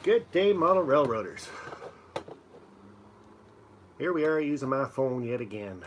Good day, model railroaders. Here we are using my phone yet again.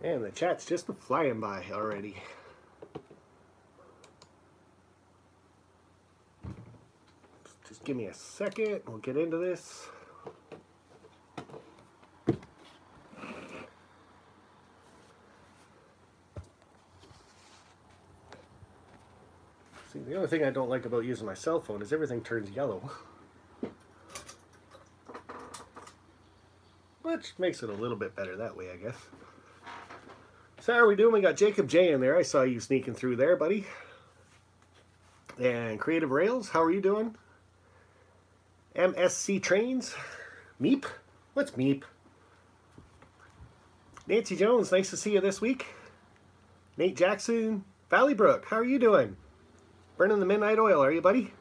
And the chat's just flying by already. Just give me a second, we'll get into this. See, the only thing I don't like about using my cell phone is everything turns yellow. Which makes it a little bit better that way, I guess. So how are we doing? We got Jacob J in there. I saw you sneaking through there, buddy. And Creative Rails, how are you doing? MSC Trains. Meep? What's Meep? Nancy Jones, nice to see you this week. Nate Jackson, Valley Brook, how are you doing? Burning the midnight oil, are you, buddy?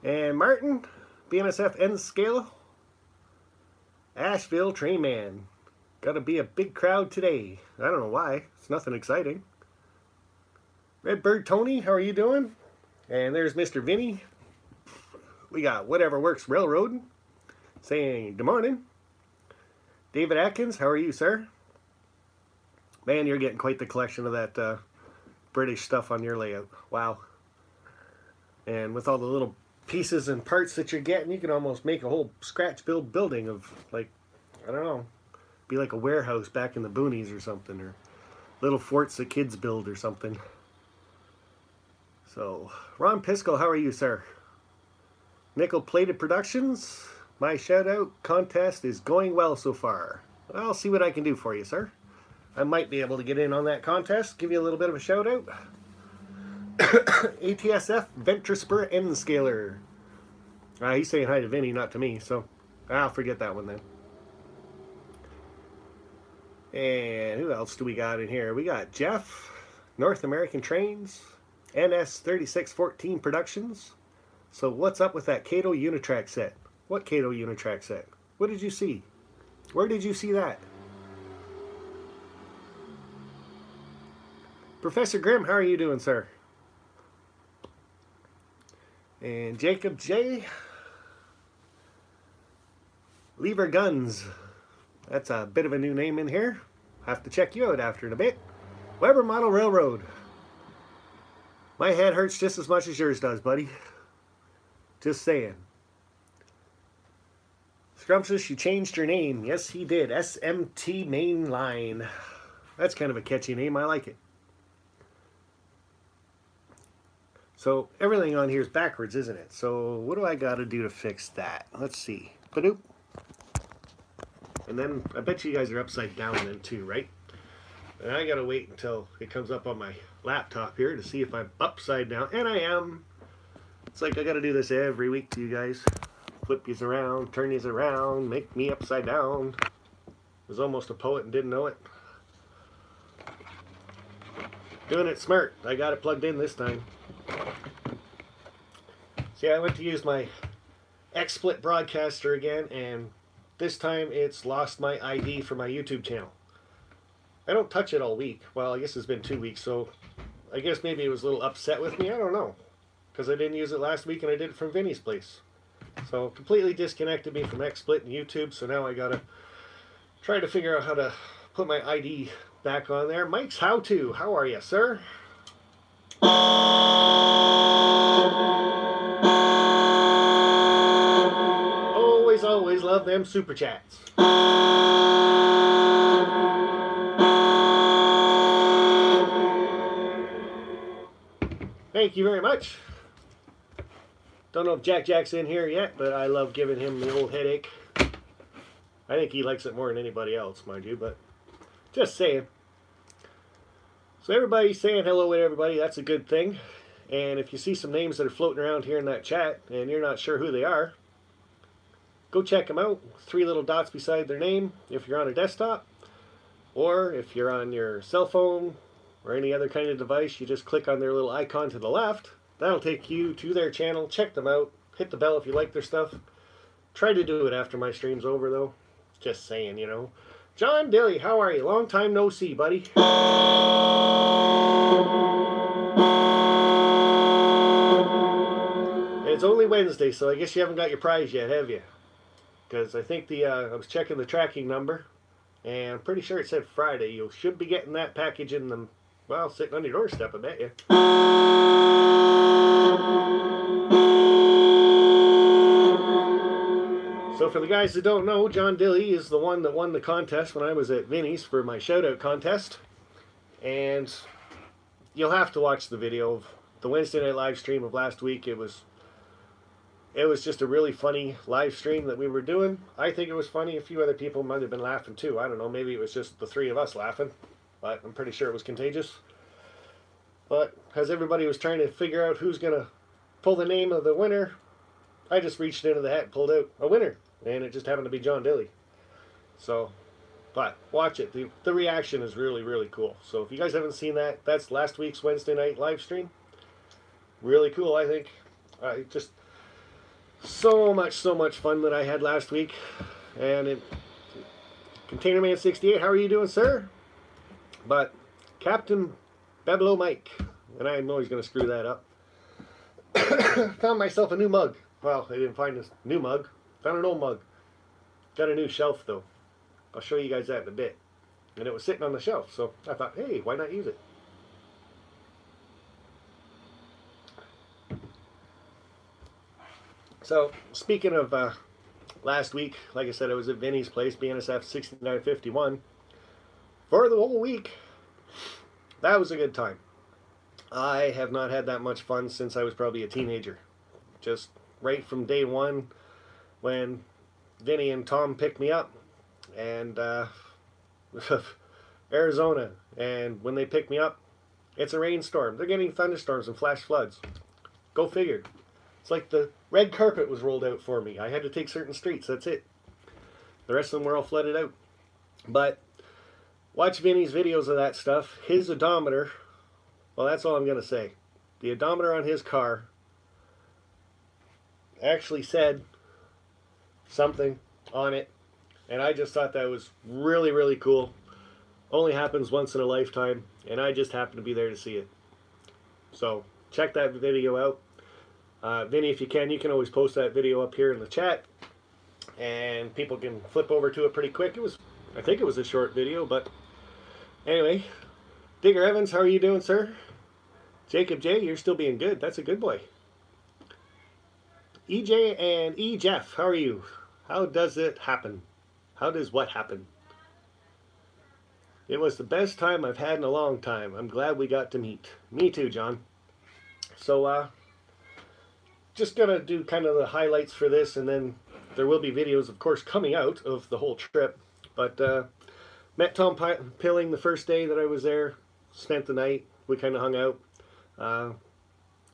And Martin, BNSF N Scale. Asheville Train Man. Gotta be a big crowd today. I don't know why. It's nothing exciting. Redbird Tony, how are you doing? And there's Mr. Vinny. We got Whatever Works Railroading saying good morning. David Atkins, how are you, sir? Man, you're getting quite the collection of that British stuff on your layout. Wow. And with all the little pieces and parts that you're getting, you can almost make a whole scratch build building of, like, I don't know, be like a warehouse back in the boonies or something, or little forts that kids build or something. So, Ron Pisco, how are you, sir? Nickel Plated Productions, my shout out contest is going well so far. I'll see what I can do for you, sir. I might be able to get in on that contest, give you a little bit of a shout out. ATSF Ventrespur N Scaler. He's saying hi to Vinny, not to me, so I'll forget that one then. And who else do we got in here? We got Jeff, North American Trains, NS3614 Productions. So what's up with that Kato Unitrack set? What Kato Unitrack set? What did you see? Where did you see that? Professor Grimm, how are you doing, sir? And Jacob J. Lever Guns. That's a bit of a new name in here. Have to check you out after in a bit. Weber Model Railroad. My head hurts just as much as yours does, buddy. Just saying. Scrumptious, you changed your name. Yes, he did. SMT Mainline. That's kind of a catchy name. I like it. So everything on here is backwards, isn't it? So what do I got to do to fix that? Let's see. Badoop. And then I bet you guys are upside down then too, right? And I got to wait until it comes up on my laptop here to see if I'm upside down. And I am. It's like I got to do this every week to you guys. Flip these around, turn these around, make me upside down. Was almost a poet and didn't know it. Doing it smart. I got it plugged in this time. See, I went to use my XSplit broadcaster again, and this time it's lost my ID for my YouTube channel. I don't touch it all week. Well, I guess it's been 2 weeks, so I guess maybe it was a little upset with me. I don't know. Because I didn't use it last week and I did it from Vinny's place. So completely disconnected me from XSplit and YouTube, so now I gotta try to figure out how to put my ID back on there. Mike's How To. How are you, sir? Always love them super chats. Thank you very much. Don't know if Jack's in here yet, but I love giving him the old headache. I think he likes it more than anybody else, mind you, but just saying. So everybody's saying hello to everybody. That's a good thing. And if you see some names that are floating around here in that chat and you're not sure who they are, go check them out. 3 little dots beside their name if you're on a desktop. Or if you're on your cell phone or any other kind of device, you just click on their little icon to the left. That'll take you to their channel. Check them out. Hit the bell if you like their stuff. Try to do it after my stream's over, though. Just saying, you know. John Dilly, how are you? Long time no see, buddy. It's only Wednesday, so I guess you haven't got your prize yet, have you? Because I think I was checking the tracking number, and I'm pretty sure it said Friday. You should be getting that package in the, well, sitting on your doorstep, I bet you. So for the guys that don't know, John Dilly is the one that won the contest when I was at Vinny's for my shout-out contest. And you'll have to watch the video of the Wednesday night live stream of last week. It was just a really funny live stream that we were doing. I think it was funny. A few other people might have been laughing too. I don't know. Maybe it was just the three of us laughing. But I'm pretty sure it was contagious. But as everybody was trying to figure out who's going to pull the name of the winner, I just reached into the hat and pulled out a winner. And it just happened to be John Dilly. So, but watch it. The reaction is really, really cool. So if you guys haven't seen that, that's last week's Wednesday night live stream. Really cool, I think. Just so much fun that I had last week. And ContainerMan68, how are you doing, sir? But Captain Bebelo Mike, and I'm always going to screw that up. Found myself a new mug. Well, I didn't find this new mug. Found an old mug. Got a new shelf, though. I'll show you guys that in a bit. And it was sitting on the shelf, so I thought, hey, why not use it? So, speaking of last week, like I said, I was at Vinny's place, BNSF 6951. For the whole week, that was a good time. I have not had that much fun since I was probably a teenager. Just right from day one, when Vinny and Tom picked me up, and Arizona, and when they picked me up, it's a rainstorm. They're getting thunderstorms and flash floods. Go figure. It's like the red carpet was rolled out for me. I had to take certain streets, that's it. The rest of them were all flooded out. But watch Vinny's videos of that stuff. His odometer, well, that's all I'm going to say. The odometer on his car actually said something on it, and I just thought that was really, really cool. Only happens once in a lifetime, and I just happened to be there to see it. So check that video out. Vinny, if you can always post that video up here in the chat, and people can flip over to it pretty quick. I think it was a short video, but anyway. Digger Evans, how are you doing, sir? Jacob J, you're still being good. That's a good boy. EJ and E Jeff, how are you? How does it happen? How does what happen? It was the best time I've had in a long time. I'm glad we got to meet. Me too, John. So, just gonna do kind of the highlights for this, and then there will be videos, of course, coming out of the whole trip. But met Tom Pilling the first day that I was there. Spent the night. We kind of hung out.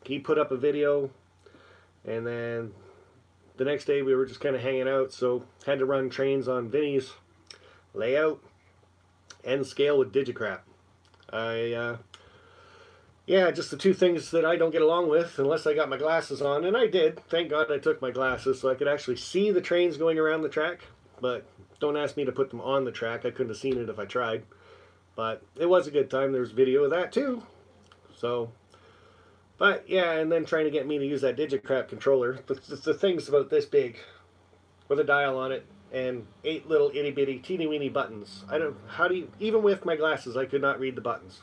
He put up a video, and then the next day we were just kind of hanging out, so had to run trains on Vinny's layout and scale with Digicrap. Yeah, just the two things that I don't get along with unless I got my glasses on, and I did. Thank God I took my glasses so I could actually see the trains going around the track, but don't ask me to put them on the track. I couldn't have seen it if I tried. But it was a good time. There's video of that too. So, but yeah, and then trying to get me to use that Digicrap controller. The thing's about this big with a dial on it and 8 little itty bitty teeny weeny buttons. Even with my glasses, I could not read the buttons.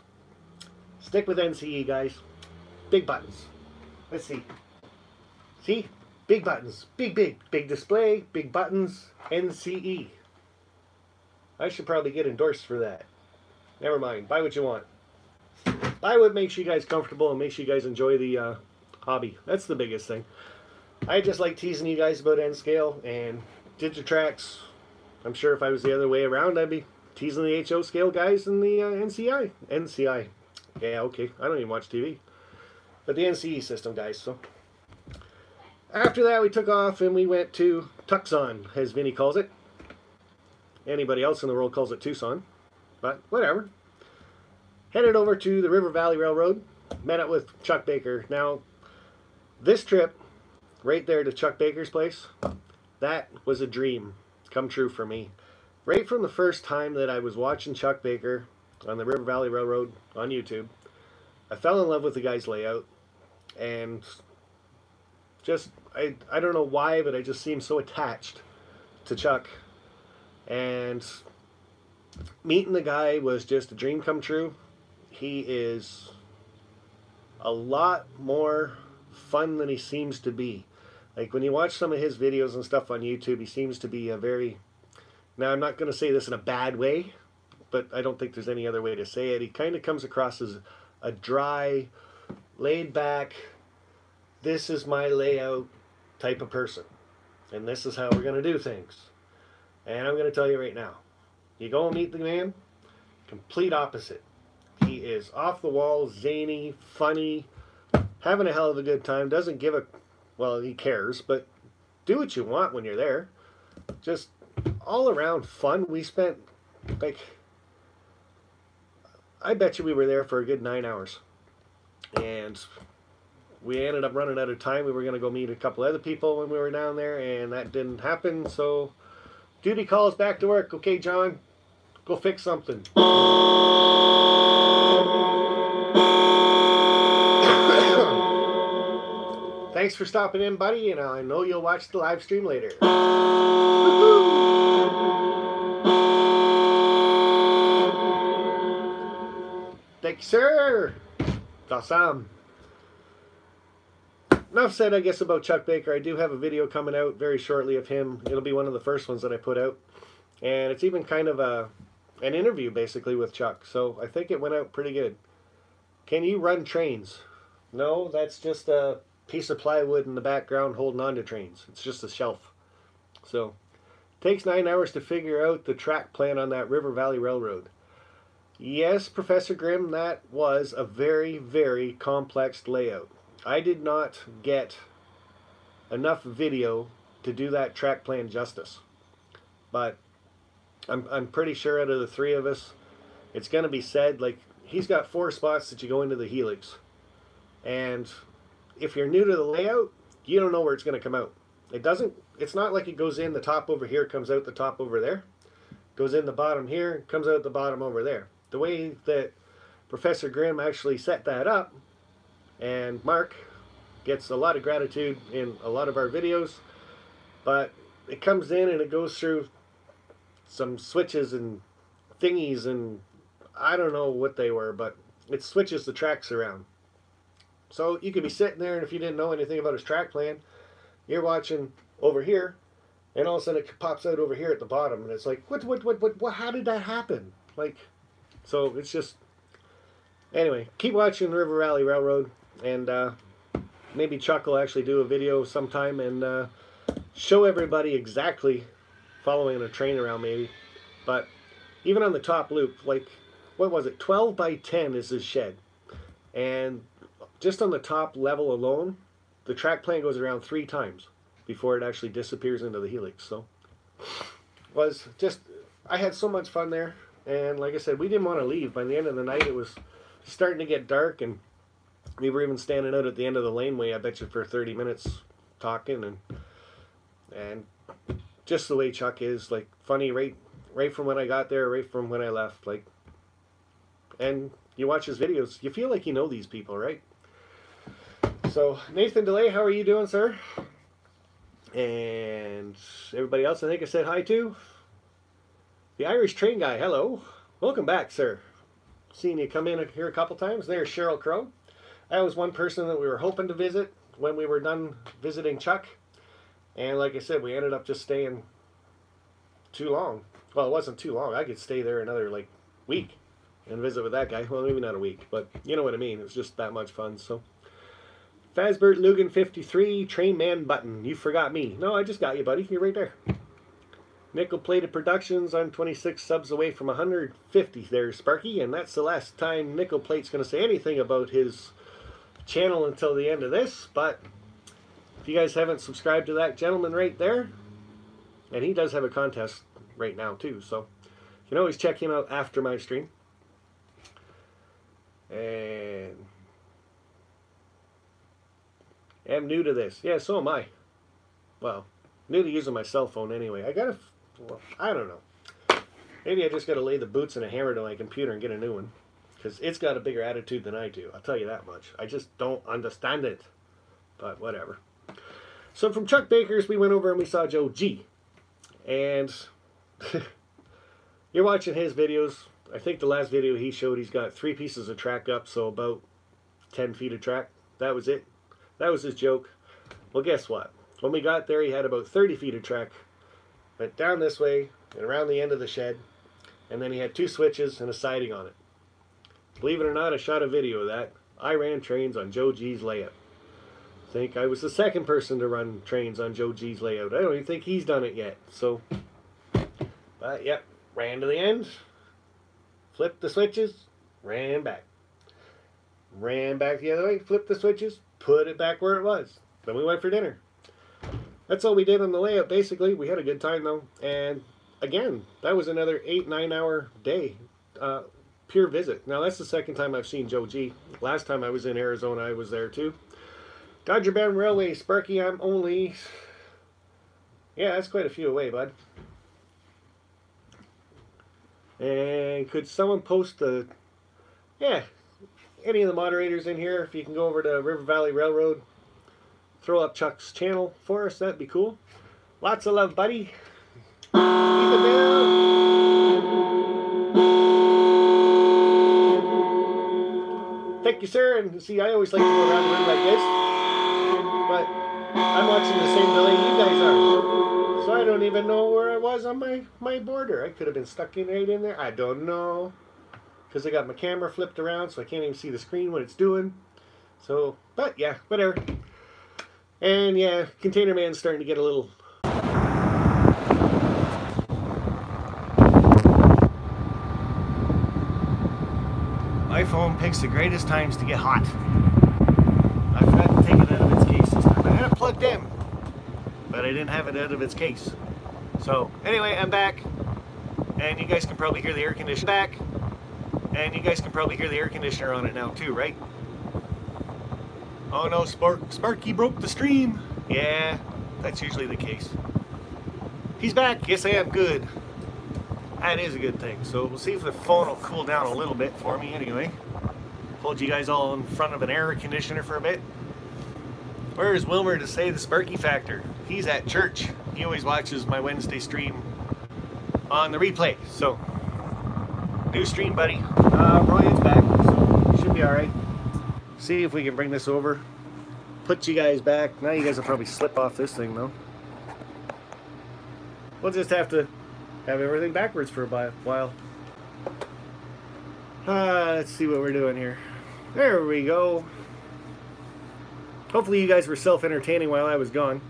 Stick with NCE, guys. Big buttons. Let's see. See? Big buttons. Big display, big buttons, NCE. I should probably get endorsed for that. Never mind. Buy what you want. Buy what makes you guys comfortable and makes you guys enjoy the hobby. That's the biggest thing. I just like teasing you guys about N-Scale and Digitrax. I'm sure if I was the other way around, I'd be teasing the HO scale guys and the NCI. Yeah, okay. I don't even watch TV. But the NCE system guys, so. After that, we took off and we went to Tucson, as Vinny calls it. Anybody else in the world calls it Tucson. But whatever. Headed over to the River Valley Railroad. Met up with Chuck Baker. Now, this trip right there to Chuck Baker's place, that was a dream come true for me. Right from the first time that I was watching Chuck Baker on the River Valley Railroad on YouTube, I fell in love with the guy's layout. And just, I don't know why, but I just seemed so attached to Chuck. And meeting the guy was just a dream come true. He is a lot more fun than he seems to be. Like when you watch some of his videos and stuff on YouTube, he seems to be a very, now I'm not going to say this in a bad way, but I don't think there's any other way to say it. He kind of comes across as a dry, laid back, this is my layout type of person. And this is how we're going to do things. And I'm going to tell you right now, you go and meet the man, complete opposite. He is off the wall, zany, funny, having a hell of a good time, doesn't give a, well, he cares, but do what you want when you're there. Just all around fun. We spent, like, I bet you we were there for a good 9 hours. And we ended up running out of time. We were going to go meet a couple other people when we were down there, and that didn't happen. So duty calls back to work. Okay, John, go fix something. Thanks for stopping in, buddy, and I know you'll watch the live stream later. Thank you, sir. It's awesome. Enough said, I guess, about Chuck Baker. I do have a video coming out very shortly of him. It'll be one of the first ones that I put out. And it's even kind of an interview, basically, with Chuck. So I think it went out pretty good. Can you run trains? No, that's just a piece of plywood in the background holding on to trains. It's just a shelf. So it takes 9 hours to figure out the track plan on that River Valley Railroad. Yes, Professor Grimm, that was a very, very complex layout. I did not get enough video to do that track plan justice. But I'm pretty sure out of the three of us, it's going to be said, like, he's got 4 spots that you go into the helix. And if you're new to the layout, you don't know where it's going to come out. It's not like it goes in the top over here, comes out the top over there. Goes in the bottom here, comes out the bottom over there. The way that Professor Grimm actually set that up, and Mark gets a lot of gratitude in a lot of our videos, but it comes in and it goes through some switches and thingies, and I don't know what they were, but it switches the tracks around. So you could be sitting there, and if you didn't know anything about his track plan, you're watching over here, and all of a sudden it pops out over here at the bottom, and it's like, what, how did that happen? Like, so it's just, anyway, keep watching River Valley Railroad, and maybe Chuck will actually do a video sometime and show everybody exactly following a train around maybe. But even on the top loop, like, what was it, 12 by 10 is his shed. And just on the top level alone, the track plan goes around 3 times before it actually disappears into the helix. So, was just, I had so much fun there. And like I said, we didn't want to leave. By the end of the night, it was starting to get dark, and we were even standing out at the end of the laneway, I bet you, for 30 minutes talking, and just the way Chuck is, like, funny right from when I got there, right from when I left, like, and you watch his videos, you feel like you know these people, right? So, Nathan DeLay, how are you doing, sir? And everybody else I think I said hi to. The Irish Train Guy, hello. Welcome back, sir. Seen you come in here a couple times. There's Cheryl Crow. That was one person that we were hoping to visit when we were done visiting Chuck. And like I said, we ended up just staying too long. Well, it wasn't too long. I could stay there another, like, week and visit with that guy. Well, maybe not a week, but you know what I mean. It was just that much fun, so. Fazbert Lugan 53, Train Man Button. You forgot me. No, I just got you, buddy. You're right there. Nickel Plated Productions. I'm 26 subs away from 150 there, Sparky. And that's the last time Nickel Plate's going to say anything about his channel until the end of this. But if you guys haven't subscribed to that gentleman right there, and he does have a contest right now too, so You can always check him out after my stream. And I'm new to this. Yeah, so am I. Well, new to using my cell phone anyway. Well, I don't know. Maybe I just gotta lay the boots and a hammer to my computer and get a new one. Because it's got a bigger attitude than I do. I'll tell you that much. I just don't understand it. But whatever. So from Chuck Baker's, we went over and we saw Joe G. And you're watching his videos. I think the last video he showed, he's got 3 pieces of track up, so about 10 feet of track. That was it. That was his joke. Well, guess what? When we got there, he had about 30 feet of track. Went down this way and around the end of the shed. And then he had 2 switches and a siding on it. Believe it or not, I shot a video of that. I ran trains on Joe G's layout. I think I was the 2nd person to run trains on Joe G's layout. I don't even think he's done it yet. So, but yep, ran to the end. Flipped the switches, ran back. Ran back the other way, flipped the switches, put it back where it was. Then we went for dinner. That's all we did on the layout, basically. We had a good time, though. And, again, that was another 8-9 hour day. Pure visit. Now, that's the 2nd time I've seen Joe G. Last time I was in Arizona, I was there, too. Dodger Bend Railway, Sparky, I'm only... Yeah, that's quite a few away, bud. And could someone post the... Yeah, any of the moderators in here, if you can go over to River Valley Railroad, throw up Chuck's channel for us, that'd be cool. Lots of love, buddy. Keep it down. Thank you, sir. And see, I always like to go around the room like this, but I'm watching the same delay you guys are. So I don't even know where I was on my border. I could have been stuck in right in there. I don't know. Because I got my camera flipped around, so I can't even see the screen, what it's doing. So, but yeah, whatever. And yeah, Container Man's starting to get a little... My phone picks the greatest times to get hot. I forgot to take it out of its case this time. I had it plugged in, but I didn't have it out of its case. So, anyway, I'm back. And you guys can probably hear the air conditioner back. And you guys can probably hear the air conditioner on it now too, right? Oh no, Sparky broke the stream. Yeah, that's usually the case. He's back. Yes, I am. Good. That is a good thing. So we'll see if the phone will cool down a little bit for me anyway. Hold you guys all in front of an air conditioner for a bit. Where is Wilmer to say the Sparky Factor? He's at church. He always watches my Wednesday stream on the replay. So, new stream, buddy. Royan's back, so should be alright. See if we can bring this over. Put you guys back. Now you guys will probably slip off this thing, though. We'll just have to have everything backwards for a while. Let's see what we're doing here. There we go. Hopefully you guys were self-entertaining while I was gone.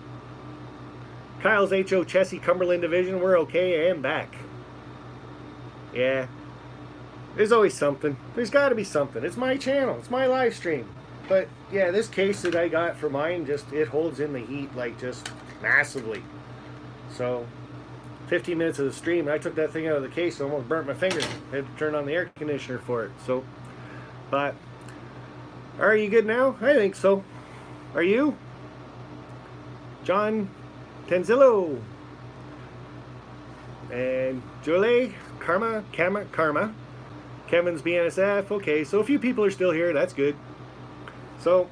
Kyle's H.O. Chessie Cumberland Division. We're okay and back. Yeah. There's always something. There's got to be something. It's my channel. It's my live stream. But yeah, this case that I got for mine, just it holds in the heat like just massively. So 15 minutes of the stream, and I took that thing out of the case and almost burnt my finger. I had to turn on the air conditioner for it. So, but are you good now? I think so. Are you? John Tenzillo and Julie, Karma. Kevin's BNSF. Okay, so a few people are still here. That's good. So,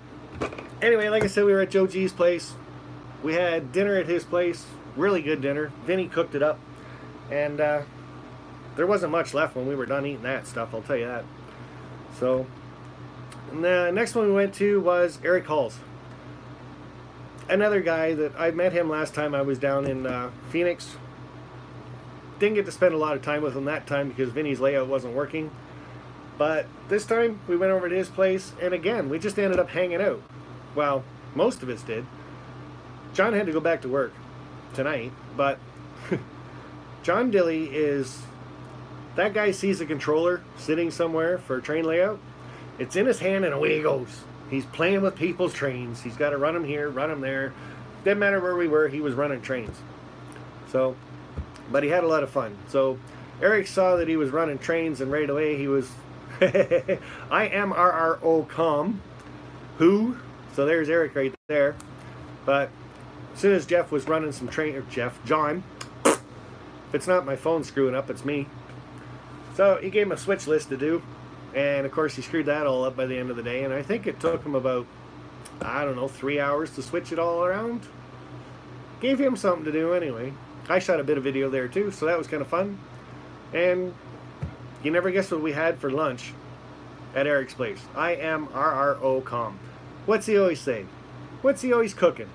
anyway, like I said, we were at Joe G's place. We had dinner at his place. Really good dinner. Vinny cooked it up. And there wasn't much left when we were done eating that stuff, I'll tell you that. So, and the next one we went to was Eric Halls. Another guy that I met him last time I was down in Phoenix. Didn't get to spend a lot of time with him that time because Vinny's layout wasn't working. But this time we went over to his place, and again, we just ended up hanging out. Well, most of us did. John had to go back to work tonight, but John Dilly is... That guy sees a controller sitting somewhere for a train layout. It's in his hand and away he goes. He's playing with people's trains. He's got to run them here, run them there. Didn't matter where we were, he was running trains. So, but he had a lot of fun. So, Eric saw that he was running trains, and right away he was, I am RRO.com. Who? So there's Eric right there. But as soon as Jeff was running some train, or John, if it's not my phone screwing up, it's me. So he gave him a switch list to do. And of course he screwed that all up by the end of the day. And I think it took him about, I don't know, 3 hours to switch it all around. Gave him something to do anyway. I shot a bit of video there too, so that was kind of fun. And you never guess what we had for lunch at Eric's place. I am RRO.com. What's he always say? What's he always cooking?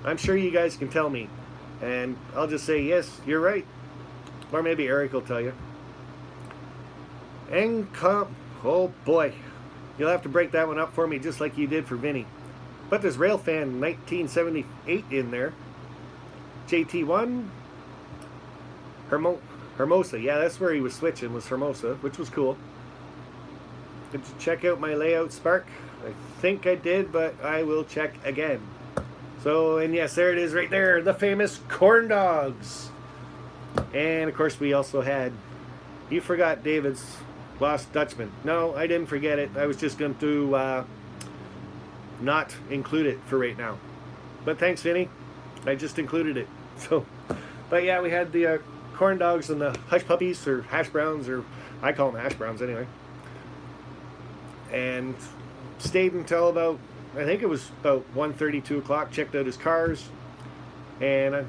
I'm sure you guys can tell me. And I'll just say, yes, you're right. Or maybe Eric will tell you. Oh boy. You'll have to break that one up for me just like you did for Vinny. But there's Railfan 1978 in there. JT1. Hermosa. Yeah, that's where he was switching, was Hermosa, which was cool. Did you check out my layout, Spark? I think I did, but I will check again. So, and yes, there it is right there. The famous corn dogs. And, of course, we also had... You forgot David's Lost Dutchman. No, I didn't forget it. I was just going to not include it for right now. But thanks, Vinny. I just included it. So, but yeah, we had the corn dogs and the hush puppies, or hash browns, or I call them hash browns anyway. And stayed until about, I think it was about 1:30, 2 o'clock. Checked out his cars. And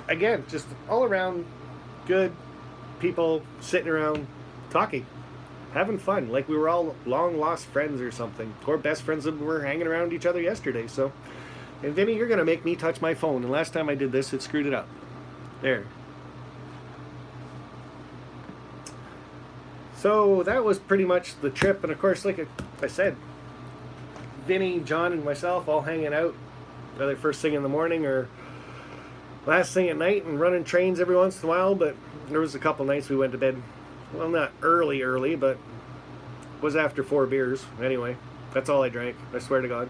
again, just all around good people sitting around talking, having fun, like we were all long lost friends or something, or best friends that were hanging around each other yesterday. So, and Vinny, you're gonna make me touch my phone, and last time I did this it screwed it up. There. So that was pretty much the trip, and of course, like I said, Vinny, John, and myself all hanging out, either first thing in the morning or last thing at night, and running trains every once in a while. But there was a couple nights we went to bed, well, not early, but it was after 4 beers. Anyway, that's all I drank, I swear to God.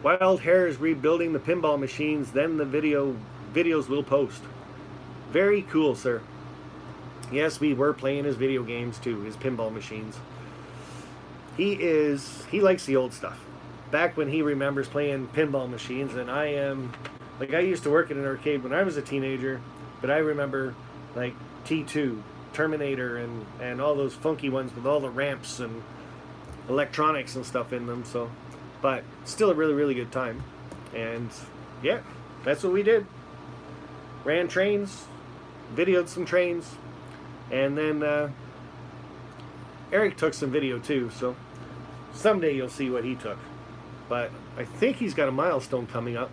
Wild Hair is rebuilding the pinball machines, then the videos will post. Very cool, sir. Yes, we were playing his video games too, his pinball machines. He likes the old stuff. Back when he remembers playing pinball machines, and I used to work at an arcade when I was a teenager, but I remember like T2, Terminator, and all those funky ones with all the ramps and electronics and stuff in them. So, but still a really, really good time. And yeah, that's what we did. Ran trains, videoed some trains, and then Eric took some video too. So someday you'll see what he took. But I think he's got a milestone coming up.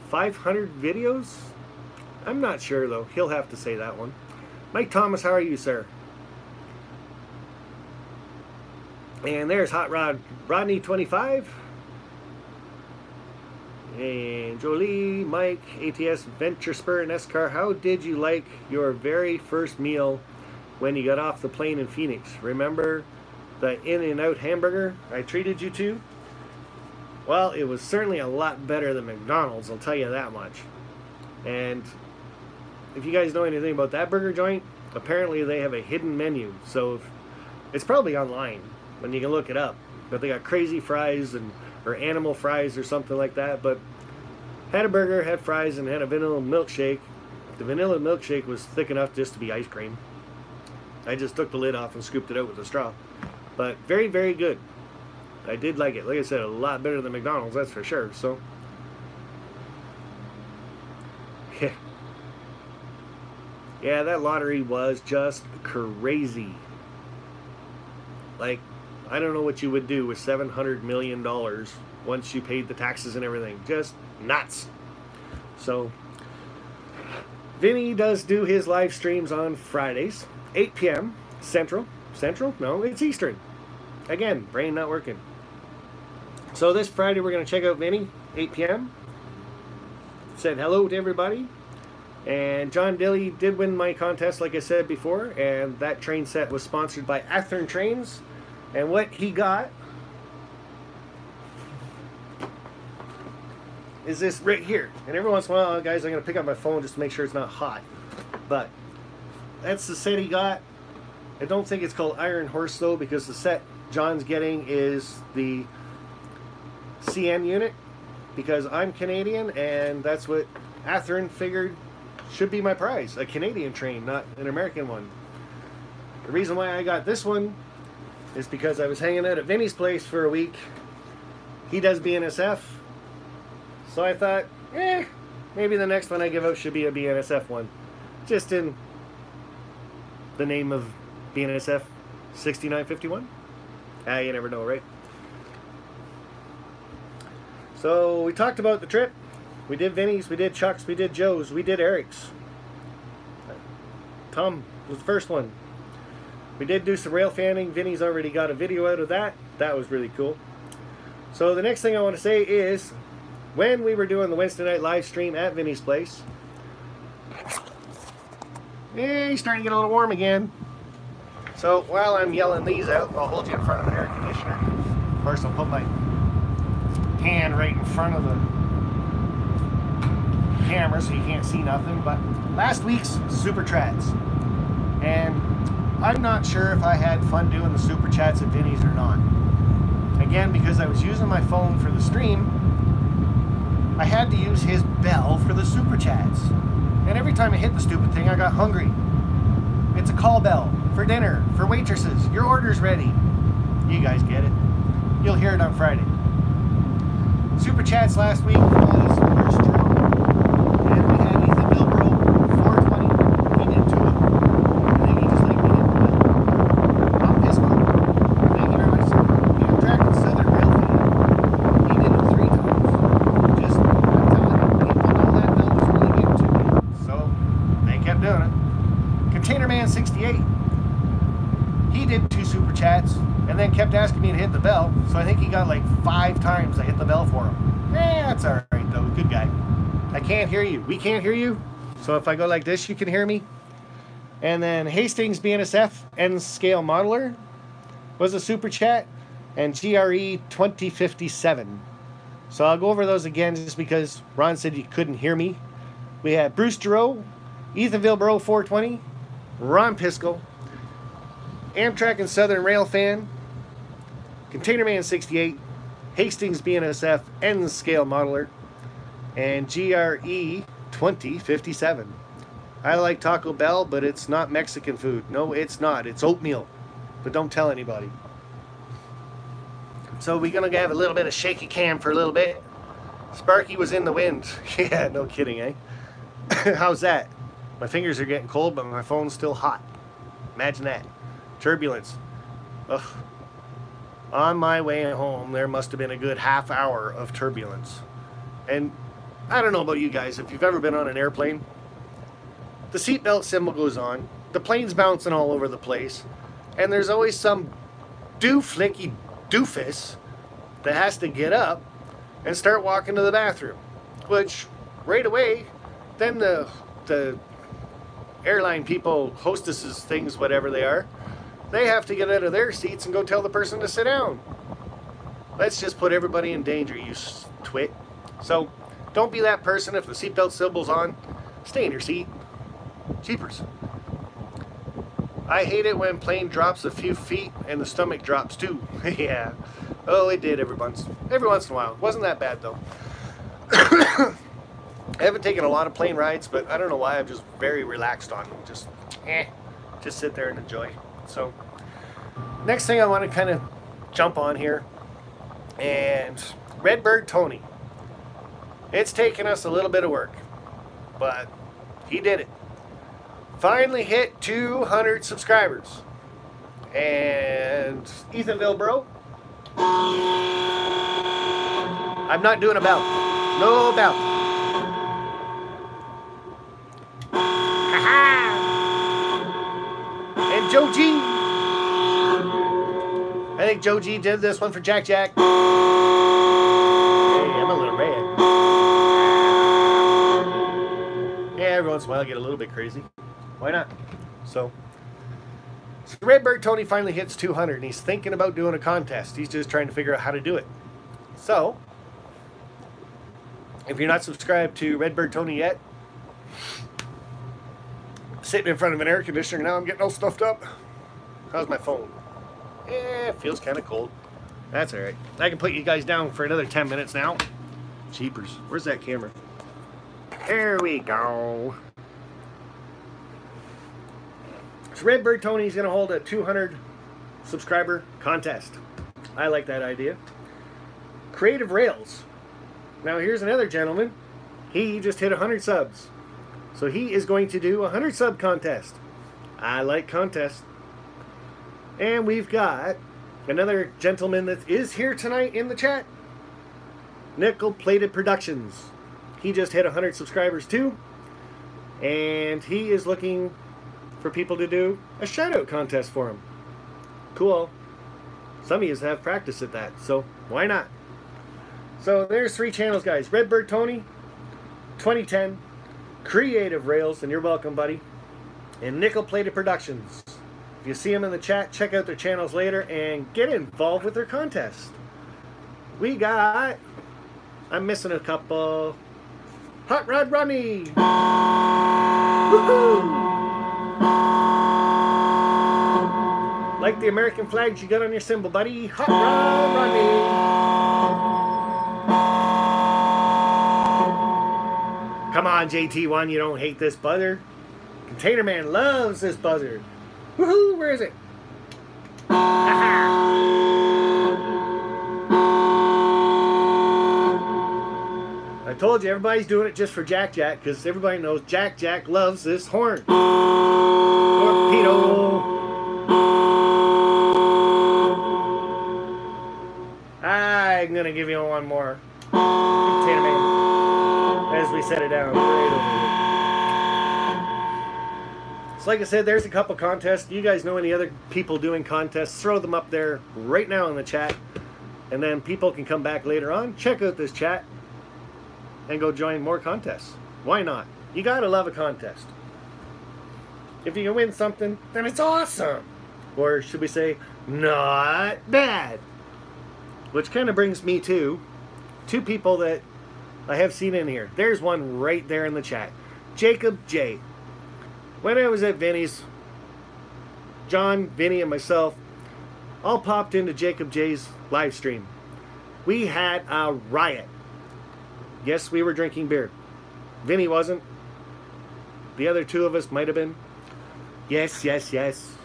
500 videos? I'm not sure though. He'll have to say that one. Mike Thomas, how are you, sir? And there's Hot Rod Rodney 25. And Jolie, Mike, ATS, Venture Spur, and S-Car. How did you like your very first meal when you got off the plane in Phoenix? Remember the In-N-Out hamburger I treated you to? Well, it was certainly a lot better than McDonald's, I'll tell you that much. And if you guys know anything about that burger joint, apparently they have a hidden menu. So it's probably online when you can look it up. But they got crazy fries or animal fries or something like that. But had a burger, had fries, and had a vanilla milkshake. The vanilla milkshake was thick enough just to be ice cream. I just took the lid off and scooped it out with a straw. But very, very good. I did like it. Like I said, a lot better than McDonald's, that's for sure. So, yeah. Yeah, that lottery was just crazy. Like, I don't know what you would do with $700 million once you paid the taxes and everything. Just nuts. So, Vinny does do his live streams on Fridays, 8 p.m. Central. Central? No, it's Eastern. Again, brain not working. So this Friday we're going to check out Vinny, 8 p.m. Said hello to everybody. And John Dilly did win my contest, like I said before, and that train set was sponsored by Athearn Trains. And what he got is this right here. And every once in a while, guys, I'm going to pick up my phone just to make sure it's not hot. But that's the set he got. I don't think it's called Iron Horse though, because the set John's getting is the CN unit, because I'm Canadian and that's what Atherin figured should be my prize. A Canadian train, not an American one. The reason why I got this one is because I was hanging out at Vinny's place for a week. He does BNSF. So I thought, maybe the next one I give out should be a BNSF one. Just in the name of BNSF 6951. You never know, right? So we talked about the trip. We did Vinny's, we did Chuck's, we did Joe's, we did Eric's. Tom was the first one. We did do some rail fanning. Vinny's already got a video out of that. That was really cool. So the next thing I want to say is, when we were doing the Wednesday night live stream at Vinny's place, he's starting to get a little warm again. So while I'm yelling these out, I'll hold you in front of an air conditioner. Of course, I'll put my hand right in front of the camera so you can't see nothing. But last week's Super Chats, and I'm not sure if I had fun doing the Super Chats at Vinny's or not. Again, because I was using my phone for the stream, I had to use his bell for the Super Chats. And every time I hit the stupid thing, I got hungry. It's a call bell for dinner, for waitresses. Your order's ready. You guys get it. You'll hear it on Friday. Super Chats last week was Bruce Drew. And we had Ethan Bilbro, 420. He did 2 of them. I think he just like me did well. Ron Pisco. Thank you very much, sir. Amtrak and Southern Rail Fan. He did it 3 times. Just, I'm telling you, people know that bell was really getting to me. So, they kept doing it. Container Man 68. He did 2 Super Chats and then kept asking me to hit the bell. So I think he got like 5 times I hit the bell for him. That's alright though. Good guy. I can't hear you. We can't hear you. So if I go like this, you can hear me. And then Hastings BNSF N Scale Modeler was a Super Chat. And GRE 2057. So I'll go over those again just because Ron said you couldn't hear me. We had Bruce Giroux, Ethan Vilbro 420, Ron Pisco, Amtrak and Southern Rail Fan, Container Man 68, Hastings BNSF N Scale Modeler, and GRE 2057. I like Taco Bell, but it's not Mexican food. No, it's not. It's oatmeal. But don't tell anybody. So we're going to have a little bit of shaky cam for a little bit. Sparky was in the wind. Yeah, no kidding, eh? How's that? My fingers are getting cold, but my phone's still hot. Imagine that. Turbulence. Ugh. On my way home, there must have been a good half hour of turbulence. And I don't know about you guys, if you've ever been on an airplane, the seatbelt symbol goes on, the plane's bouncing all over the place, and there's always some dooflicky doofus that has to get up and start walking to the bathroom. Which, right away, then the airline people, hostesses, things, whatever they are, they have to get out of their seats and go tell the person to sit down. Let's just put everybody in danger, you twit. So, don't be that person. If the seatbelt symbol's on, stay in your seat. Jeepers. I hate it when plane drops a few feet and the stomach drops too. Yeah. Oh, it did every once in a while. Wasn't that bad though. I haven't taken a lot of plane rides, but I don't know why. I'm just very relaxed on them. Just sit there and enjoy. So, next thing I want to kind of jump on here, and Redbird Tony. It's taken us a little bit of work, but he did it. Finally hit 200 subscribers. And Ethan Vilbro, I'm not doing a bell. No bell. And Joe G. I think Joe G did this one for Jack Jack. Hey, I'm a little red. Yeah, every once in a while I get a little bit crazy. Why not? So Redbird Tony finally hits 200 and he's thinking about doing a contest. He's just trying to figure out how to do it. So, if you're not subscribed to Redbird Tony yet, Sitting in front of an air conditioner now, I'm getting all stuffed up. How's my phone? It feels kind of cold. That's alright. I can put you guys down for another 10 minutes now. Jeepers. Where's that camera? There we go. So Redbird Tony's going to hold a 200 subscriber contest. I like that idea. Creative Rails. Now here's another gentleman. He just hit 100 subs. So he is going to do a 100 sub contest. I like contests. And we've got another gentleman that is here tonight in the chat. Nickel Plated Productions. He just hit 100 subscribers too. And he is looking for people to do a shout out contest for him. Cool. Some of you have practice at that, so why not? So there's 3 channels, guys. Redbird Tony, 2010, Creative Rails, and you're welcome, buddy, and Nickel Plated Productions. If you see them in the chat, check out their channels later and get involved with their contest. We got, I'm missing a couple, Hot Rod Ronnie. Woohoo! Like the American flags you got on your symbol, buddy. Hot Rod Ronnie. Come on, JT1, you don't hate this buzzer. Container Man loves this buzzer. Woohoo, where is it? Aha. I told you, everybody's doing it just for Jack Jack, because everybody knows Jack Jack loves this horn. Torpedo. I'm going to give you one more. Container Man. As we set it down. Right over here. So like I said, there's a couple contests. You guys know any other people doing contests, throw them up there right now in the chat. And then people can come back later on, check out this chat, and go join more contests. Why not? You got to love a contest. If you can win something, then it's awesome. Or should we say, not bad. Which kind of brings me to 2 people that I have seen in here. There's one right there in the chat. Jacob J. When I was at Vinny's, John, Vinny, and myself all popped into Jacob J's live stream. We had a riot. Yes, we were drinking beer. Vinny wasn't. The other 2 of us might have been. Yes, yes, yes.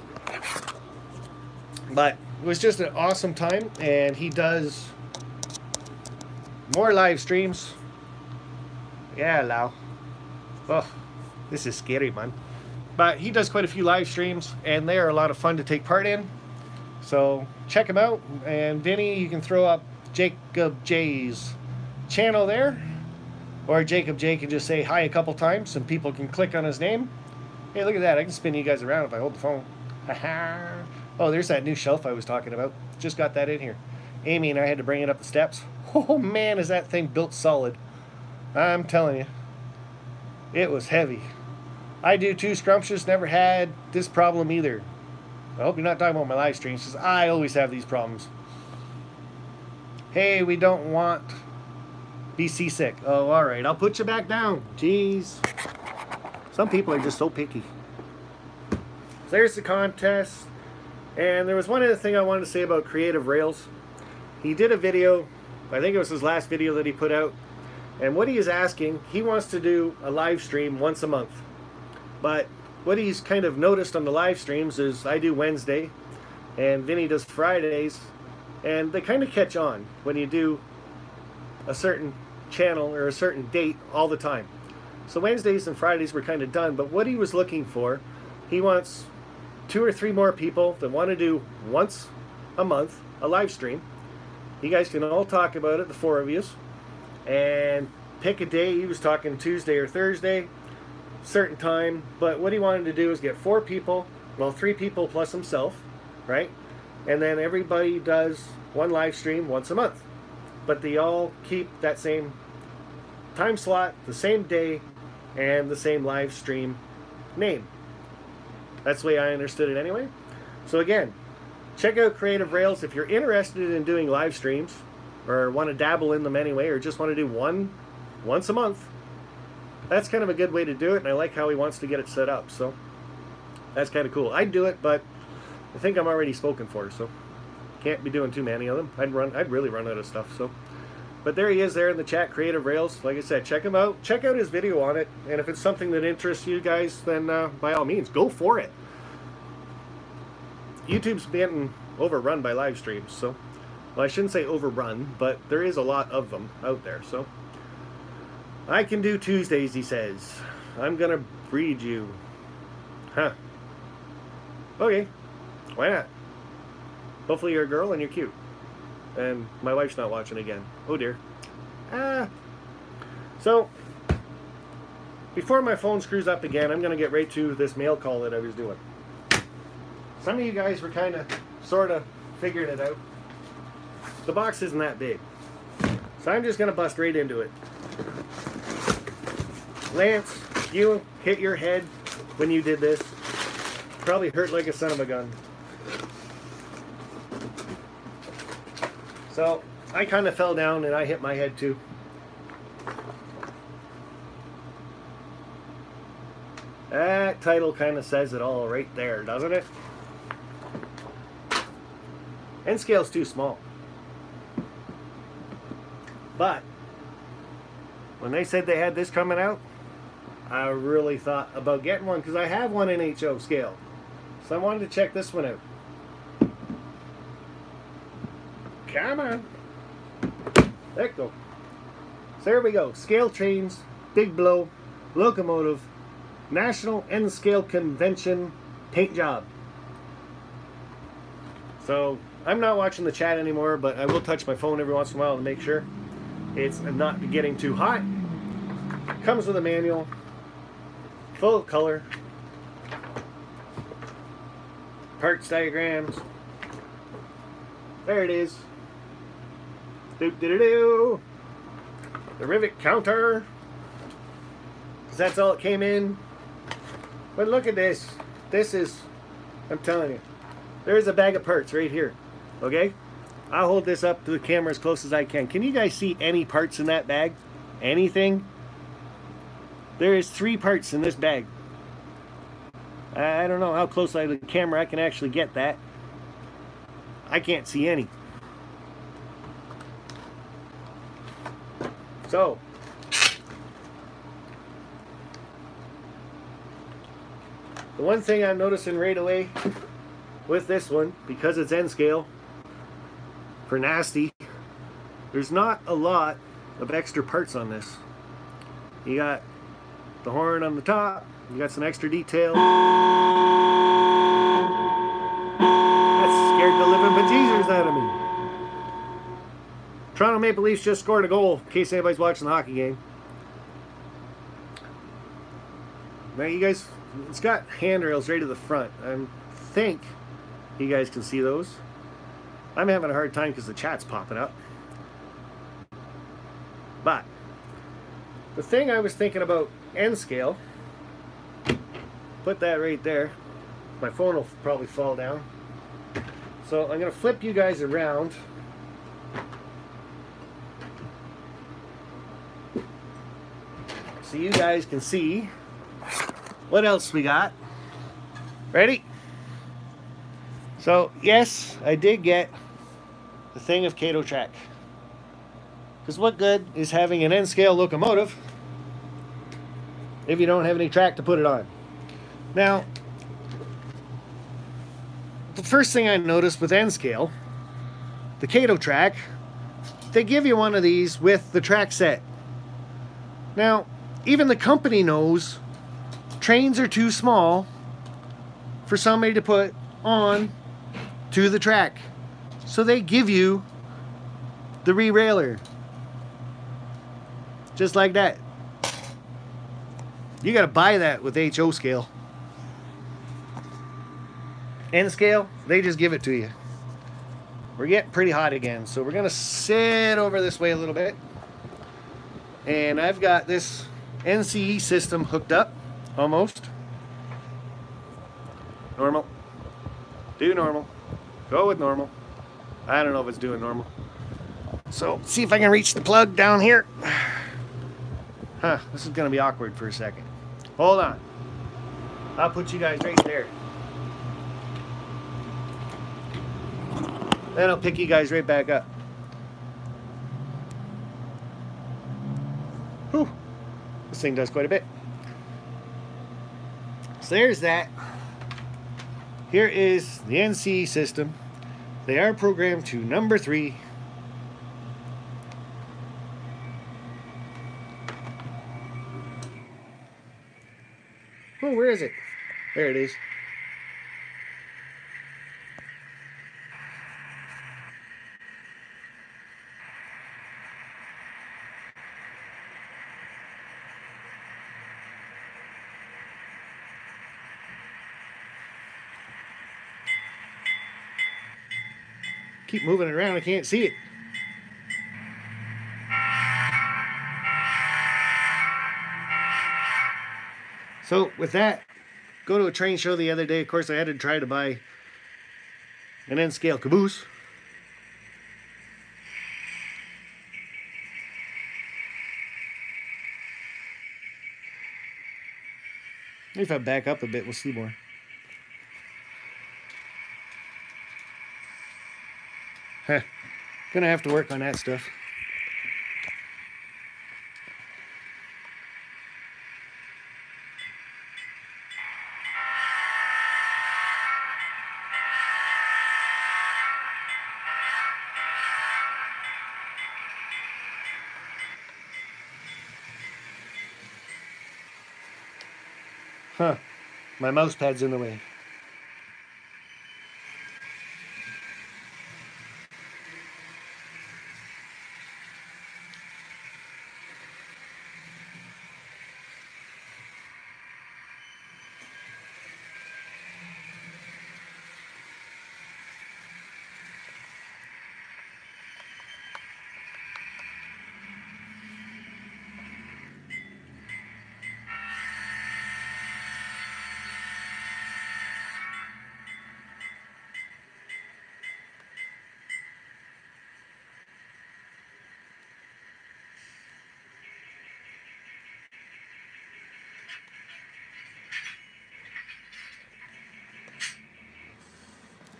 But it was just an awesome time, and he does more live streams. Yeah, Lau. Oh, this is scary, man. But he does quite a few live streams, and they are a lot of fun to take part in. So check him out. And Vinny, you can throw up Jacob J's channel there, or Jacob J can just say hi a couple times, and people can click on his name. Hey, look at that. I can spin you guys around if I hold the phone. Haha. Oh, there's that new shelf I was talking about. Just got that in here. Amy and I had to bring it up the steps. Oh man, is that thing built solid. I'm telling you. It was heavy. I do too, Scrumptious. Never had this problem either. I hope you're not talking about my live streams, because I always have these problems. Hey, we don't want be seasick. Oh, alright. I'll put you back down. Jeez. Some people are just so picky. So there's the contest. And there was one other thing I wanted to say about Creative Rails. He did a video, I think it was his last video that he put out, and what he is asking, he wants to do a live stream once a month. But what he's kind of noticed on the live streams is I do Wednesday, and Vinny does Fridays, and they kind of catch on when you do a certain channel or a certain date all the time. So Wednesdays and Fridays were kind of done, but what he was looking for, he wants 2 or 3 more people that want to do once a month a live stream. You guys can all talk about it, the 4 of you, and pick a day. He was talking Tuesday or Thursday, certain time, but what he wanted to do is get 4 people, well, 3 people plus himself, right? And then everybody does one live stream once a month, but they all keep that same time slot, the same day, and the same live stream name. That's the way I understood it anyway. So again, check out Creative Rails if you're interested in doing live streams, or want to dabble in them anyway, or just want to do one once a month. that's kind of a good way to do it, and I like how he wants to get it set up, so that's kind of cool. I'd do it, but I think I'm already spoken for, so can't be doing too many of them. I'd really run out of stuff, so. But there he is there in the chat, Creative Rails. Like I said, check him out. Check out his video on it, and if it's something that interests you guys, then by all means, go for it. YouTube's getting overrun by live streams, so. Well, I shouldn't say overrun, but there is a lot of them out there, so. I can do Tuesdays, he says. I'm gonna breed you. Huh. Okay. Why not? Hopefully you're a girl and you're cute. And my wife's not watching again. Oh dear. So, before my phone screws up again, I'm going to get right to this mail call that I was doing. Some of you guys were kind of, sort of, figuring it out. The box isn't that big. So I'm just going to bust right into it. Lance, you hit your head when you did this. Probably hurt like a son of a gun. So, I kind of fell down and I hit my head too. That title kind of says it all right there, doesn't it? N-Scale's too small. But, when they said they had this coming out, I really thought about getting one because I have one in HO scale. So I wanted to check this one out. Come on. There you go. So there we go. Scale Trains, Big Blow, Locomotive, National N-Scale Convention paint job. So I'm not watching the chat anymore, but I will touch my phone every once in a while to make sure it's not getting too hot. Comes with a manual, full of color, parts diagrams. There it is. Do-do-do-do. The rivet counter. That's all it came in. But look at this. This is, I'm telling you, there's a bag of parts right here. Okay? I'll hold this up to the camera as close as I can. Can you guys see any parts in that bag? Anything? There is 3 parts in this bag. I don't know how close to the camera I can actually get that. I can't see any. So, the one thing I'm noticing right away with this one, because it's N-Scale, for nasty, there's not a lot of extra parts on this. You got the horn on the top, you got some extra detail. That scared the living bejesus out of me. Toronto Maple Leafs just scored a goal, in case anybody's watching the hockey game. Now you guys, it's got handrails right to the front. I think you guys can see those. I'm having a hard time because the chat's popping up. But the thing I was thinking about N-Scale, put that right there. My phone will probably fall down. So I'm going to flip you guys around. So you guys can see what else we got. Ready? So yes, I did get the thing of Kato track. Because what good is having an N-Scale locomotive if you don't have any track to put it on? Now, the first thing I noticed with N-Scale, the Kato track, they give you one of these with the track set. Now, even the company knows trains are too small for somebody to put on to the track. So they give you the re-railer. Just like that. You gotta buy that with HO scale. N-Scale, they just give it to you. We're getting pretty hot again, so we're gonna sit over this way a little bit. And I've got this NCE system hooked up, almost. Normal. Do normal. Go with normal. I don't know if it's doing normal. So, see if I can reach the plug down here. Huh, this is gonna be awkward for a second. Hold on. I'll put you guys right there. Then I'll pick you guys right back up. Whew. This thing does quite a bit. So there's that. Here is the NC system. They are programmed to number 3. Oh, where is it? There it is. Keep moving it around, I can't see it. So with that, go to a train show the other day. Of course, I had to try to buy an N-scale caboose. If I back up a bit, we'll see more. Huh. Gonna have to work on that stuff. Huh. My mouse pad's in the way.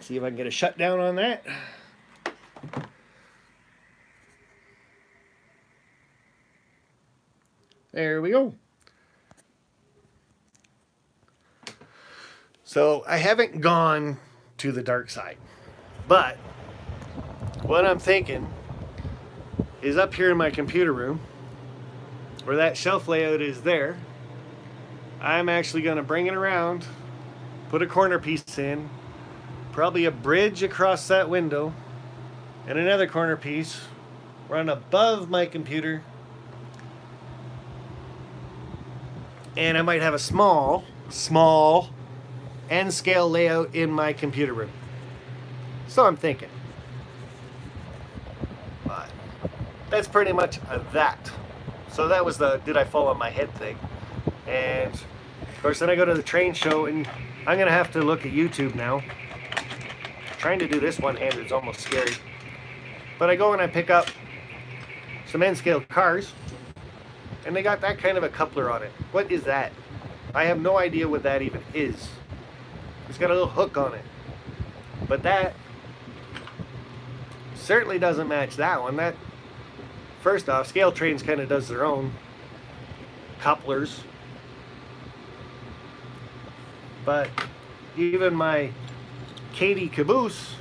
See if I can get a shutdown on that. There we go. So I haven't gone to the dark side, but what I'm thinking is up here in my computer room, where that shelf layout is there, I'm actually going to bring it around, put a corner piece in, probably a bridge across that window, and another corner piece run above my computer, and I might have a small N-scale layout in my computer room. So I'm thinking. But that's pretty much that. So that was the did I fall on my head thing. And of course then I go to the train show, and I'm gonna have to look at YouTube now. Trying to do this one-handed is almost scary. But I go and I pick up some N-scale cars, and they got that kind of a coupler on it. What is that? I have no idea what that even is. It's got a little hook on it. But that certainly doesn't match that one. That, first off, Scale Trains kind of does their own couplers. But even my Kadee caboose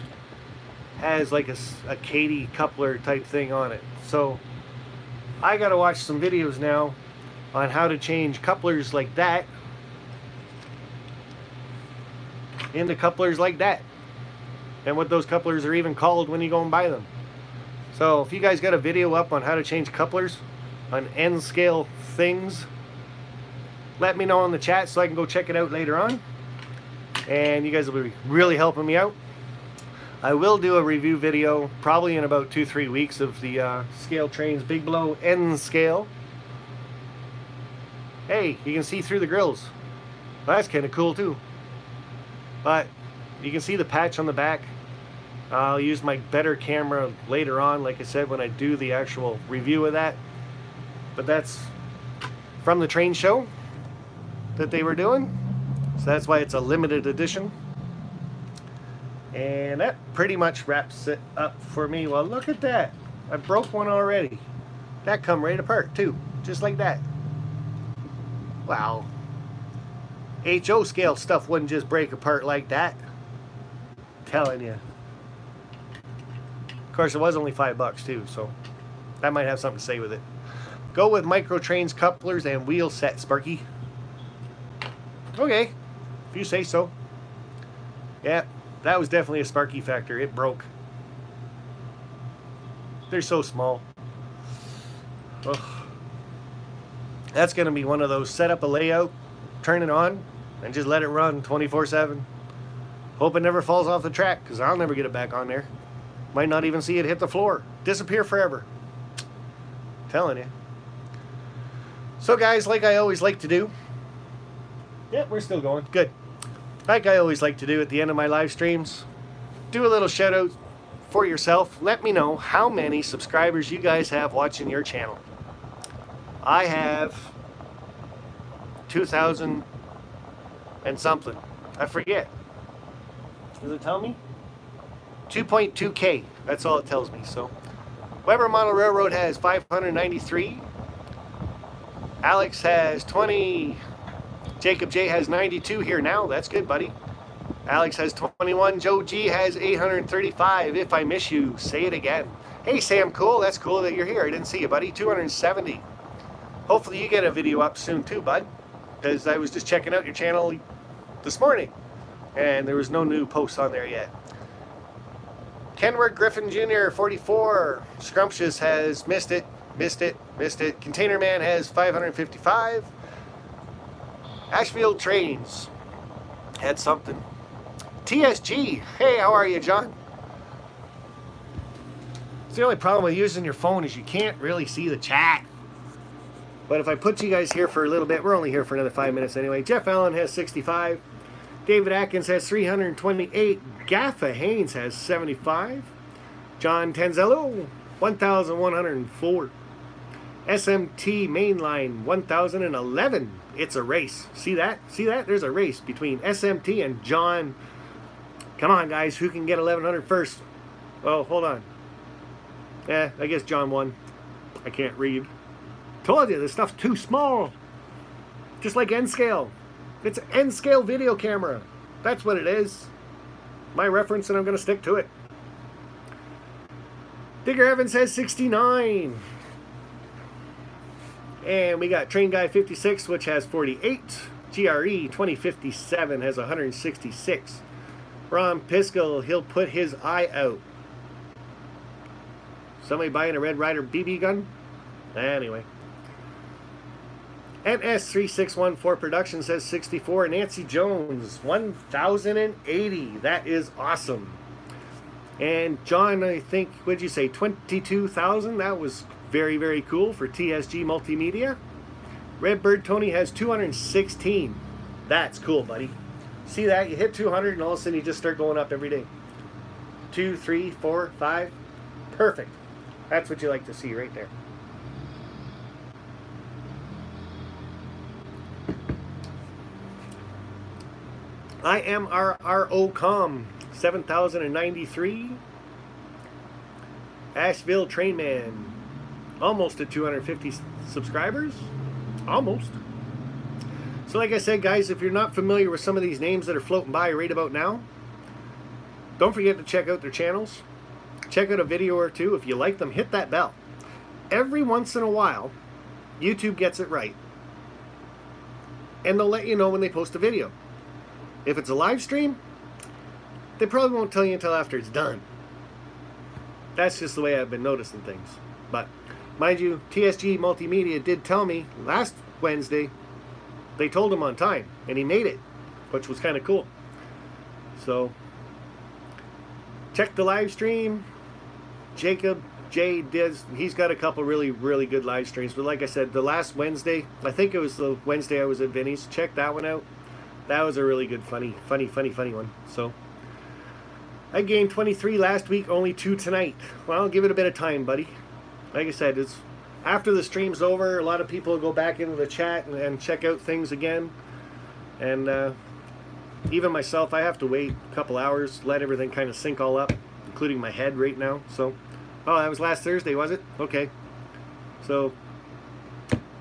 has like a Kadee coupler type thing on it. So I gotta watch some videos now on how to change couplers like that into couplers like that, and what those couplers are even called when you go and buy them. So if you guys got a video up on how to change couplers on N-scale things, let me know in the chat so I can go check it out later on. And you guys will be really helping me out. I will do a review video probably in about 2-3 weeks of the Scale Trains Big Blow N-scale. Hey, you can see through the grills. Well, that's kind of cool too. But you can see the patch on the back. I'll use my better camera later on, like I said, when I do the actual review of that. But that's from the train show that they were doing. So that's why it's a limited edition. And that pretty much wraps it up for me. Well, look at that. I broke one already. That come right apart too, just like that. Wow. HO scale stuff wouldn't just break apart like that. Telling you. Of course, it was only $5 too, so that might have something to say with it. Go with Micro Trains, couplers, and wheel set, Sparky. Okay, if you say so. Yeah, that was definitely a Sparky factor. It broke. They're so small. Ugh. That's going to be one of those, set up a layout, turn it on, and just let it run 24/7. Hope it never falls off the track, because I'll never get it back on there. Might not even see it hit the floor. Disappear forever. Telling you. So guys, like I always like to do. Yep, we're still going. Good. Like I always like to do at the end of my live streams, do a little shout out for yourself. Let me know how many subscribers you guys have watching your channel. I have 2,000 and something. I forget. Does it tell me? 2.2K. That's all it tells me. So, Weber Model Railroad has 593. Alex has 20. Jacob J has 92 here now. That's good, buddy. Alex has 21. Joe G has 835. If I miss you, say it again. Hey, Sam Cool. That's cool that you're here. I didn't see you, buddy. 270. Hopefully you get a video up soon too, bud. Because I was just checking out your channel this morning. And there was no new posts on there yet. Kenward Griffin Jr. 44. Scrumptious has missed it. Container Man has 555. Ashfield Trains had something. TSG. Hey, how are you, John? The only problem with using your phone is you can't really see the chat. But if I put you guys here for a little bit, we're only here for another 5 minutes anyway. Jeff Allen has 65. David Atkins has 328. Gaffa Haynes has 75. John Tanzello, 1,104. SMT Mainline, 1,011. It's a race. See that? See that? There's a race between SMT and John. Come on, guys. Who can get 1,100 first? Well, hold on. I guess John won. I can't read. Told you, this stuff's too small. Just like N-Scale. It's an N-Scale video camera. That's what it is. My reference, and I'm going to stick to it. Digger Evans has 69. And we got Train Guy 56, which has 48. GRE 2057 has 166. Ron Piskel, he'll put his eye out. Somebody buying a Red Ryder BB gun? Anyway. NS3614 Production says 64. Nancy Jones, 1,080. That is awesome. And John, I think, what'd you say, 22,000? That was very, very cool for TSG Multimedia. Redbird Tony has 216. That's cool, buddy. See that? You hit 200 and all of a sudden you just start going up every day. 2, 3, 4, 5. Perfect. That's what you like to see right there. IMRROCOM 7,093. Asheville Trainman, almost at 250 subscribers. Almost. So like I said, guys, if you're not familiar with some of these names that are floating by right about now, don't forget to check out their channels. Check out a video or two. If you like them, hit that bell. Every once in a while, YouTube gets it right, and they'll let you know when they post a video. If it's a live stream, they probably won't tell you until after it's done. That's just the way I've been noticing things. But mind you, TSG Multimedia did tell me last Wednesday they told him on time, and he made it, which was kind of cool. So check the live stream. Jacob J does, he's got a couple really, really good live streams. But like I said, the last Wednesday, I think it was the Wednesday I was at Vinny's. Check that one out. That was a really good, funny one. So I gained 23 last week, only 2 tonight. Well, give it a bit of time, buddy. Like I said, after the stream's over, a lot of people will go back into the chat and check out things again. And even myself, I have to wait a couple hours, let everything kind of sink all up, including my head right now. So, oh, that was last Thursday, was it? Okay. So,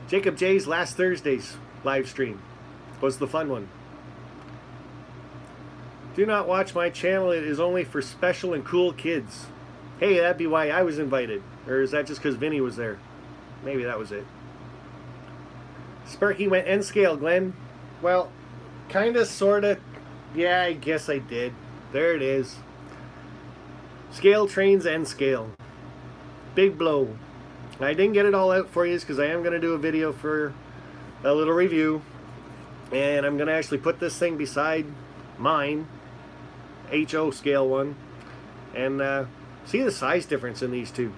Jacob J's last Thursday's live stream was the fun one. Do not watch my channel. It is only for special and cool kids. Hey, that'd be why I was invited. Or is that just because Vinny was there? Maybe that was it. Sparky went N scale, Glenn. Well, kind of, sort of. Yeah, I guess I did. There it is. Scale trains N scale. Big blow. I didn't get it all out for you because I am going to do a video for a little review. And I'm going to actually put this thing beside mine. HO scale one. And see the size difference in these two.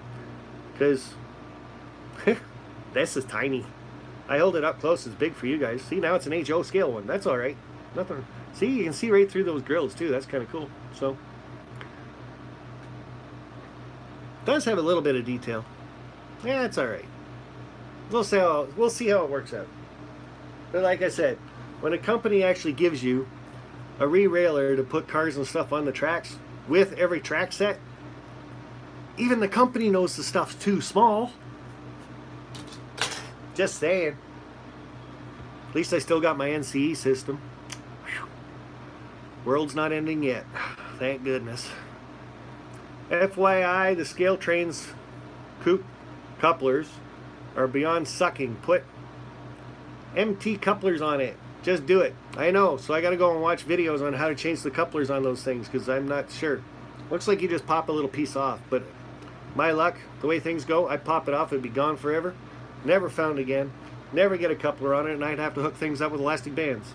Because this is tiny. I hold it up close, it's big for you guys. See, now it's an HO scale one. That's alright. Nothing. See, you can see right through those grills too. That's kind of cool. So, does have a little bit of detail. Yeah, it's alright. We'll see how it works out. But like I said, when a company actually gives you a re-railer to put cars and stuff on the tracks with every track set, even the company knows the stuff's too small. Just saying. At least I still got my NCE system. Whew. World's not ending yet. Thank goodness. FYI, the scale trains coupe couplers are beyond sucking. Put MT couplers on it. Just do it. I know. So I got to go and watch videos on how to change the couplers on those things because I'm not sure. Looks like you just pop a little piece off, but my luck, the way things go, I pop it off, it'd be gone forever. Never found again. Never get a coupler on it, and I'd have to hook things up with elastic bands.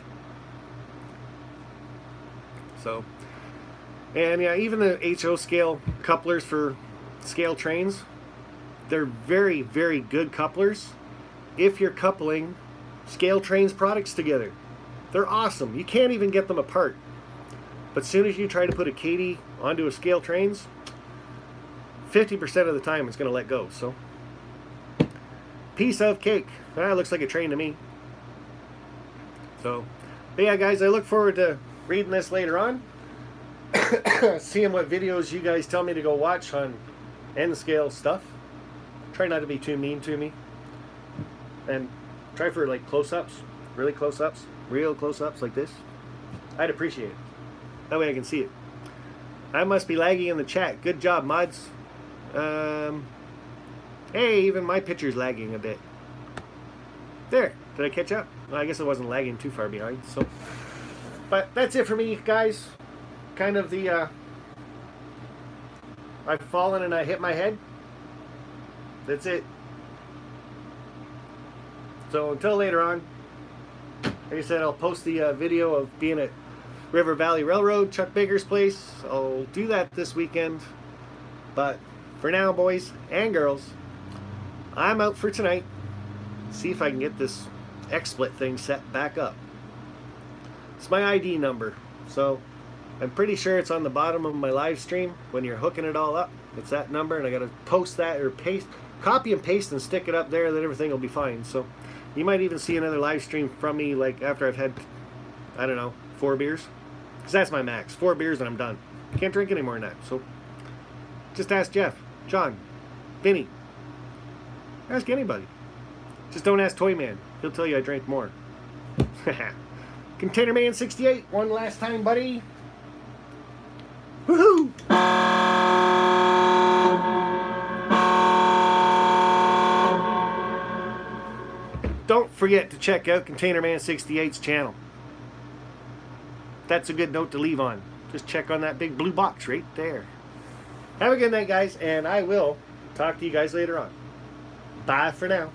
So, and yeah, even the HO scale couplers for scale trains, they're very, very good couplers if you're coupling scale trains products together. They're awesome. You can't even get them apart. But as soon as you try to put a Kadee onto a scale trains, 50% of the time it's going to let go. So, piece of cake. That looks like a train to me. So, but yeah, guys, I look forward to reading this later on. Seeing what videos you guys tell me to go watch on N scale stuff. Try not to be too mean to me. And try for like close-ups, really close-ups, real close-ups like this. I'd appreciate it. That way I can see it. I must be lagging in the chat. Good job, mods. Hey, even my picture's lagging a bit. There. Did I catch up? Well, I guess I wasn't lagging too far behind. So, but that's it for me, guys. Kind of the I've fallen and I hit my head. That's it. So until later on, like I said, I'll post the video of being at River Valley Railroad, Chuck Baker's place. I'll do that this weekend. But for now, boys and girls, I'm out for tonight. See if I can get this XSplit thing set back up. It's my ID number. So I'm pretty sure it's on the bottom of my live stream when you're hooking it all up. It's that number, and I got to post that or paste, copy and paste and stick it up there, then everything will be fine. So you might even see another live stream from me like after I've had, I don't know, 4 beers. Because that's my max. 4 beers and I'm done. Can't drink any more than that. So just ask Jeff, John, Vinny. Ask anybody. Just don't ask Toyman. He'll tell you I drank more. Containerman68, one last time, buddy. Woohoo! Don't forget to check out Containerman68's channel. That's a good note to leave on. Just check on that big blue box right there. Have a good night, guys, and I will talk to you guys later on. Bye for now.